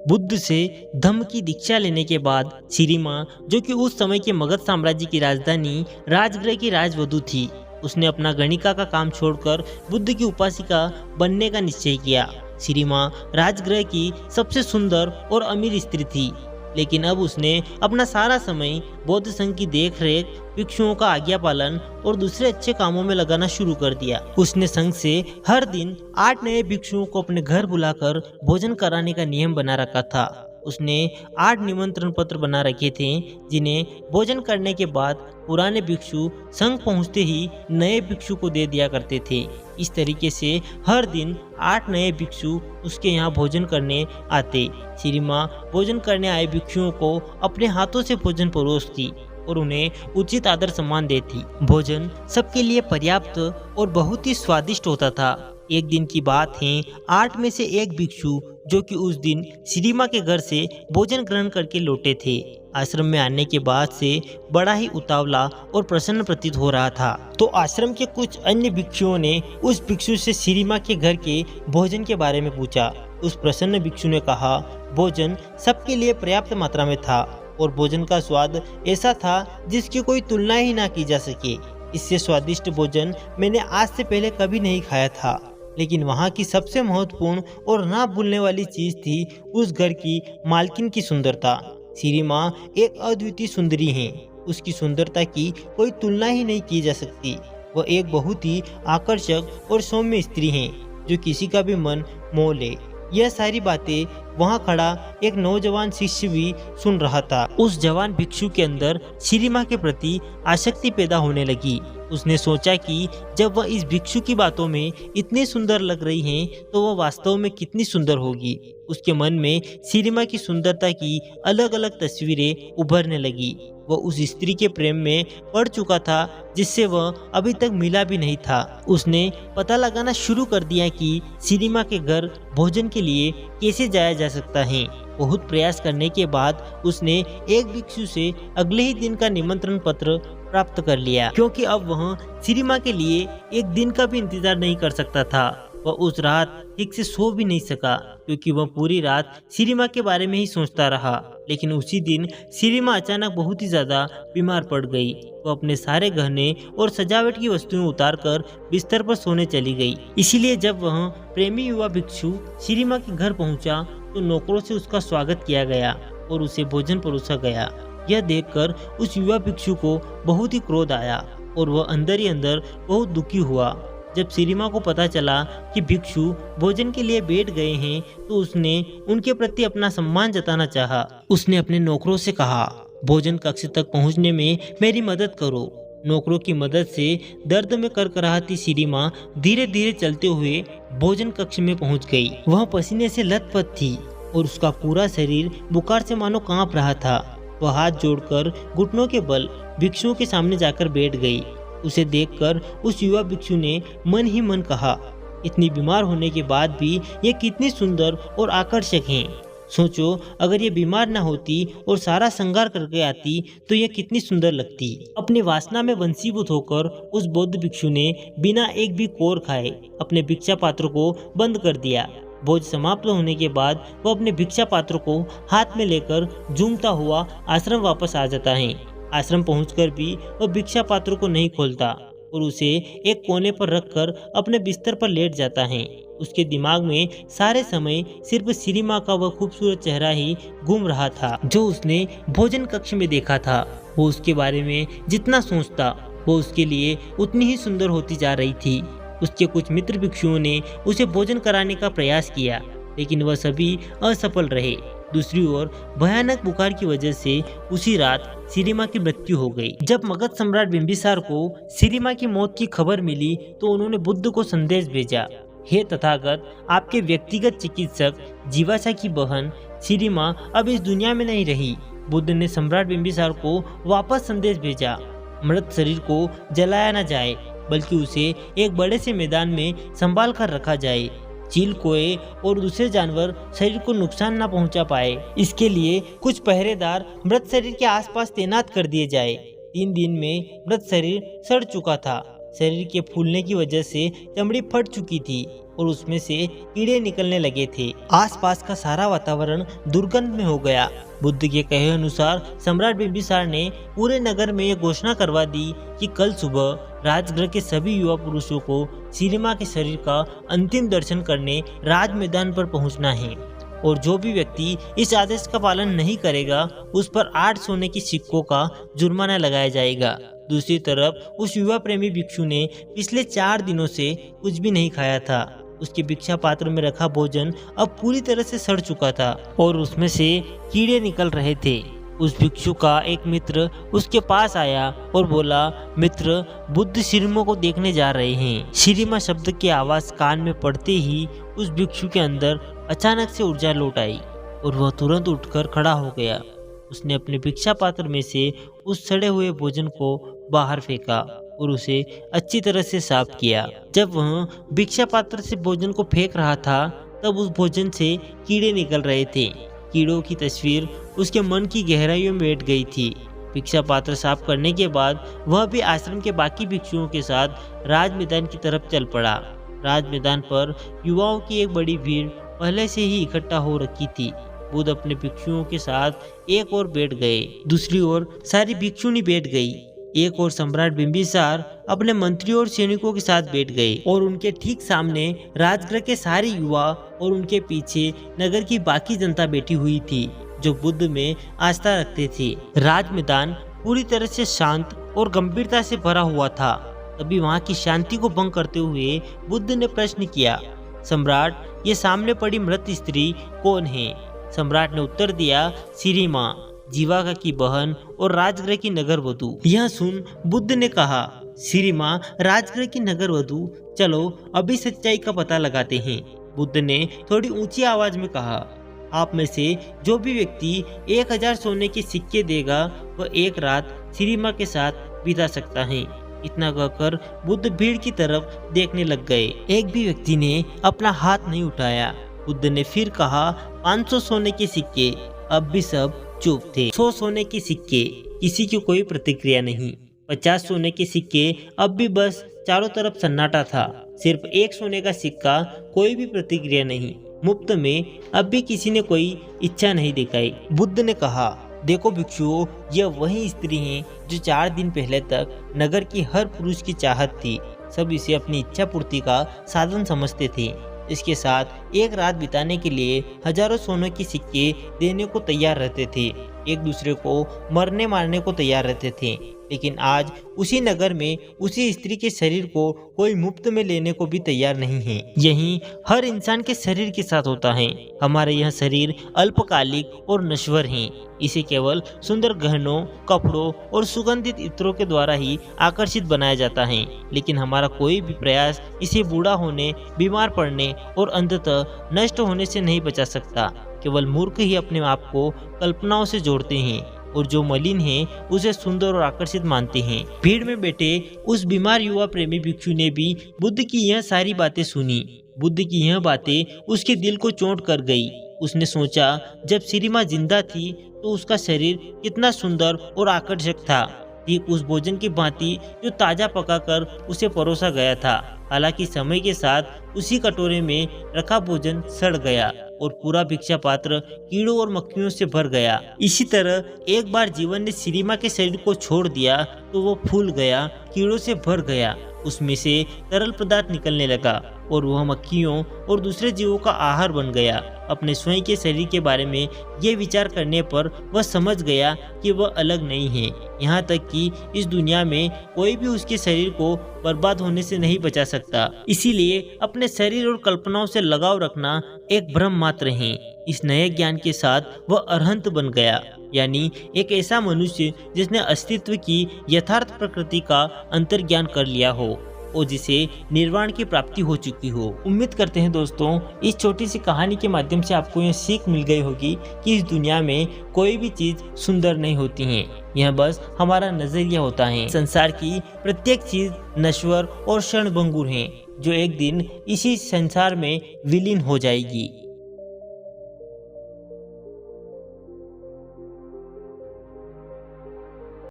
बुद्ध से धम्म की दीक्षा लेने के बाद सिरिमा, जो कि उस समय के मगध साम्राज्य की राजधानी राजगृह की राजवधू थी, उसने अपना गणिका का काम छोड़कर बुद्ध की उपासिका बनने का निश्चय किया। सिरिमा राजगृह की सबसे सुंदर और अमीर स्त्री थी, लेकिन अब उसने अपना सारा समय बौद्ध संघ की देखरेख, भिक्षुओं का आज्ञा पालन और दूसरे अच्छे कामों में लगाना शुरू कर दिया। उसने संघ से हर दिन 8 नए भिक्षुओं को अपने घर बुलाकर भोजन कराने का नियम बना रखा था। उसने 8 निमंत्रण पत्र बना रखे थे, जिन्हें भोजन करने के बाद पुराने भिक्षु संघ पहुंचते ही नए भिक्षु को दे दिया करते थे। इस तरीके से हर दिन 8 नए भिक्षु उसके यहाँ भोजन करने आते। सिरिमा भोजन करने आए भिक्षुओं को अपने हाथों से भोजन परोसती और उन्हें उचित आदर सम्मान देती। भोजन सबके लिए पर्याप्त और बहुत ही स्वादिष्ट होता था। एक दिन की बात है, 8 में से एक भिक्षु, जो कि उस दिन सिरिमा के घर से भोजन ग्रहण करके लौटे थे, आश्रम में आने के बाद से बड़ा ही उतावला और प्रसन्न प्रतीत हो रहा था। तो आश्रम के कुछ अन्य भिक्षुओं ने उस भिक्षु से सिरिमा के घर के भोजन के बारे में पूछा। उस प्रसन्न भिक्षु ने कहा, भोजन सबके लिए पर्याप्त मात्रा में था और भोजन का स्वाद ऐसा था जिसकी कोई तुलना ही ना की जा सके। इससे स्वादिष्ट भोजन मैंने आज से पहले कभी नहीं खाया था। लेकिन वहाँ की सबसे महत्वपूर्ण और ना भूलने वाली चीज थी उस घर की मालकिन की सुंदरता। सिरिमा एक अद्वितीय सुंदरी है। उसकी सुंदरता की कोई तुलना ही नहीं की जा सकती। वह एक बहुत ही आकर्षक और सौम्य स्त्री है, जो किसी का भी मन मोह ले। यह सारी बातें वहाँ खड़ा एक नौजवान शिष्य भी सुन रहा था। उस जवान भिक्षु के अंदर सिरिमा के प्रति आसक्ति पैदा होने लगी। उसने सोचा कि जब वह इस भिक्षु की बातों में इतनी सुंदर लग रही है, तो वह वास्तव में कितनी सुंदर होगी। उसके मन में सिरिमा की सुंदरता की अलग अलग तस्वीरें उभरने लगी। वह उस स्त्री के प्रेम में पड़ चुका था जिससे वह अभी तक मिला भी नहीं था। उसने पता लगाना शुरू कर दिया कि सिरिमा के घर भोजन के लिए कैसे जाया जा सकता है। बहुत प्रयास करने के बाद उसने एक भिक्षु से अगले ही दिन का निमंत्रण पत्र प्राप्त कर लिया, क्योंकि अब वह सिरिमा के लिए एक दिन का भी इंतजार नहीं कर सकता था। वह उस रात ठीक से सो भी नहीं सका, क्योंकि वह पूरी रात सिरिमा के बारे में ही सोचता रहा। लेकिन उसी दिन सिरिमा अचानक बहुत ही ज्यादा बीमार पड़ गई। वह अपने सारे गहने और सजावट की वस्तुएं उतारकर बिस्तर पर सोने चली गई। इसीलिए जब वह प्रेमी युवा भिक्षु सिरिमा के घर पहुंचा, तो नौकरों से उसका स्वागत किया गया और उसे भोजन परोसा गया। यह देखकर उस युवा भिक्षु को बहुत ही क्रोध आया और वह अंदर ही अंदर बहुत दुखी हुआ। जब सिरिमा को पता चला कि भिक्षु भोजन के लिए बैठ गए हैं, तो उसने उनके प्रति अपना सम्मान जताना चाहा। उसने अपने नौकरों से कहा, भोजन कक्ष तक पहुंचने में मेरी मदद करो। नौकरों की मदद से दर्द में करकराहती सिरिमा धीरे धीरे चलते हुए भोजन कक्ष में पहुंच गई। वह पसीने से लथपथ थी और उसका पूरा शरीर बुखार से मानो कांप रहा था। वह हाथ जोड़कर घुटनों के बल भिक्षुओं के सामने जाकर बैठ गई। उसे देखकर उस युवा भिक्षु ने मन ही मन कहा, इतनी बीमार होने के बाद भी ये कितनी सुंदर और आकर्षक हैं। सोचो, अगर ये बीमार ना होती और सारा श्रृंगार करके आती तो ये कितनी सुंदर लगती। अपनी वासना में वंशीभूत होकर उस बौद्ध भिक्षु ने बिना एक भी कोर खाए अपने भिक्षा पात्र को बंद कर दिया। भोज समाप्त होने के बाद वो अपने भिक्षा पात्र को हाथ में लेकर झूमता हुआ आश्रम वापस आ जाता है। आश्रम पहुंचकर भी वह भिक्षा पात्र को नहीं खोलता और उसे एक कोने पर रखकर अपने बिस्तर पर लेट जाता है। उसके दिमाग में सारे समय सिर्फ सिरिमा का वह खूबसूरत चेहरा ही घूम रहा था, जो उसने भोजन कक्ष में देखा था। वो उसके बारे में जितना सोचता, वो उसके लिए उतनी ही सुंदर होती जा रही थी। उसके कुछ मित्र भिक्षुओं ने उसे भोजन कराने का प्रयास किया, लेकिन वह सभी असफल रहे। दूसरी ओर भयानक बुखार की वजह से उसी रात सिरिमा की मृत्यु हो गई। जब मगध सम्राट बिंबिसार को सिरिमा की मौत की खबर मिली, तो उन्होंने बुद्ध को संदेश भेजा, हे तथागत, आपके व्यक्तिगत चिकित्सक जीवाशा की बहन सिरिमा अब इस दुनिया में नहीं रही। बुद्ध ने सम्राट बिंबिसार को वापस संदेश भेजा, मृत शरीर को जलाया न जाए, बल्कि उसे एक बड़े से मैदान में संभाल कर रखा जाए। चील, कोए और दूसरे जानवर शरीर को नुकसान न पहुंचा पाए, इसके लिए कुछ पहरेदार मृत शरीर के आसपास तैनात कर दिए जाए। 3 दिन में मृत शरीर सड़ चुका था। शरीर के फूलने की वजह से चमड़ी फट चुकी थी और उसमें से कीड़े निकलने लगे थे। आसपास का सारा वातावरण दुर्गंध में हो गया। बुद्ध के कहे अनुसार सम्राट बिंबिसार ने पूरे नगर में यह घोषणा करवा दी कि कल सुबह राजगृह के सभी युवा पुरुषों को सिरिमा के शरीर का अंतिम दर्शन करने राज मैदान पर पहुंचना है और जो भी व्यक्ति इस आदेश का पालन नहीं करेगा उस पर 8 सोने की सिक्कों का जुर्माना लगाया जाएगा। दूसरी तरफ उस युवा प्रेमी भिक्षु ने पिछले 4 दिनों से कुछ भी नहीं खाया था। उसके भिक्षा पात्र में रखा भोजन अब पूरी तरह से सड़ चुका था और उसमें से कीड़े निकल रहे थे। उस भिक्षु का एक मित्र उसके पास आया और बोला, मित्र, बुद्ध सिरिमा को देखने जा रहे हैं। सिरिमा शब्द की आवाज कान में पड़ते ही उस भिक्षु के अंदर अचानक से ऊर्जा लौट आई और वह तुरंत उठकर खड़ा हो गया। उसने अपने भिक्षा पात्र में से उस सड़े हुए भोजन को बाहर फेंका और उसे अच्छी तरह से साफ किया। जब वह भिक्षा पात्र से भोजन को फेंक रहा था तब उस भोजन से कीड़े निकल रहे थे। कीड़ों की तस्वीर उसके मन की गहराइयों में बैठ गई थी। भिक्षा पात्र साफ करने के बाद वह भी आश्रम के बाकी भिक्षुओं के साथ राज मैदान की तरफ चल पड़ा। राज मैदान पर युवाओं की एक बड़ी भीड़ पहले से ही इकट्ठा हो रखी थी। बुद्ध अपने भिक्षुओं के साथ एक ओर बैठ गए, दूसरी ओर सारी भिक्षुनी बैठ गई। एक और सम्राट बिंबिसार अपने मंत्रियों और सैनिकों के साथ बैठ गए और उनके ठीक सामने राजगृह के सारे युवा और उनके पीछे नगर की बाकी जनता बैठी हुई थी जो बुद्ध में आस्था रखते थे। राज मैदान पूरी तरह से शांत और गंभीरता से भरा हुआ था। तभी वहां की शांति को भंग करते हुए बुद्ध ने प्रश्न किया, सम्राट, ये सामने पड़ी मृत स्त्री कौन है? सम्राट ने उत्तर दिया, सिरिमा, जीवाका की बहन और राजगृह की नगर वधु। यह सुन बुद्ध ने कहा, सिरिमा राजगृह की नगर वधु, चलो अभी सच्चाई का पता लगाते हैं। बुद्ध ने थोड़ी ऊंची आवाज में कहा, आप में से जो भी व्यक्ति 1000 सोने के सिक्के देगा वह एक रात सिरिमा के साथ बिता सकता है। इतना कहकर बुद्ध भीड़ की तरफ देखने लग गए। एक भी व्यक्ति ने अपना हाथ नहीं उठाया। बुद्ध ने फिर कहा, 500 सोने के सिक्के। अब भी सब चुप थे। 100 सोने के सिक्के, किसी की कोई प्रतिक्रिया नहीं। 50 सोने के सिक्के, अब भी बस चारों तरफ सन्नाटा था। सिर्फ 1 सोने का सिक्का, कोई भी प्रतिक्रिया नहीं। मुफ्त में अब भी किसी ने कोई इच्छा नहीं दिखाई। बुद्ध ने कहा, देखो भिक्षुओं, यह वही स्त्री हैं जो 4 दिन पहले तक नगर की हर पुरुष की चाहत थी। सब इसे अपनी इच्छा पूर्ति का साधन समझते थे। इसके साथ एक रात बिताने के लिए हजारों सोने के सिक्के देने को तैयार रहते थे। एक दूसरे को मरने मारने को तैयार रहते थे। लेकिन आज उसी नगर में उसी स्त्री के शरीर को कोई मुफ्त में लेने को भी तैयार नहीं है। यही हर इंसान के शरीर के साथ होता है। हमारे यह शरीर अल्पकालिक और नश्वर हैं। इसे केवल सुंदर गहनों, कपड़ों और सुगंधित इत्रों के द्वारा ही आकर्षित बनाया जाता है। लेकिन हमारा कोई भी प्रयास इसे बूढ़ा होने, बीमार पड़ने और अंततः नष्ट होने से नहीं बचा सकता। केवल मूर्ख ही अपने आप को कल्पनाओं से जोड़ते हैं और जो मलिन है उसे सुंदर और आकर्षित मानते हैं। भीड़ में बैठे उस बीमार युवा प्रेमी भिक्षु ने भी बुद्ध की यह सारी बातें सुनी। बुद्ध की यह बातें उसके दिल को चोट कर गई। उसने सोचा, जब सिरिमा जिंदा थी तो उसका शरीर कितना सुंदर और आकर्षक था, ठीक उस भोजन की भांति जो ताजा पकाकर उसे परोसा गया था। हालांकि समय के साथ उसी कटोरे में रखा भोजन सड़ गया और पूरा भिक्षा पात्र कीड़ों और मक्खियों से भर गया। इसी तरह एक बार जीवन ने सिरिमा के शरीर को छोड़ दिया तो वो फूल गया, कीड़ों से भर गया। उसमें से तरल पदार्थ निकलने लगा और वह मक्खियों और दूसरे जीवों का आहार बन गया। अपने स्वयं के शरीर के बारे में ये विचार करने पर वह समझ गया कि वह अलग नहीं है। यहाँ तक कि इस दुनिया में कोई भी उसके शरीर को बर्बाद होने से नहीं बचा सकता। इसीलिए अपने शरीर और कल्पनाओं से लगाव रखना एक भ्रम मात्र है। इस नए ज्ञान के साथ वह अरहंत बन गया, यानी एक ऐसा मनुष्य जिसने अस्तित्व की यथार्थ प्रकृति का अंतर्ज्ञान कर लिया हो और जिसे निर्वाण की प्राप्ति हो चुकी हो। उम्मीद करते हैं दोस्तों, इस छोटी सी कहानी के माध्यम से आपको यह सीख मिल गई होगी कि इस दुनिया में कोई भी चीज सुंदर नहीं होती है। यह बस हमारा नजरिया होता है। संसार की प्रत्येक चीज नश्वर और क्षणभंगुर है, जो एक दिन इसी संसार में विलीन हो जाएगी।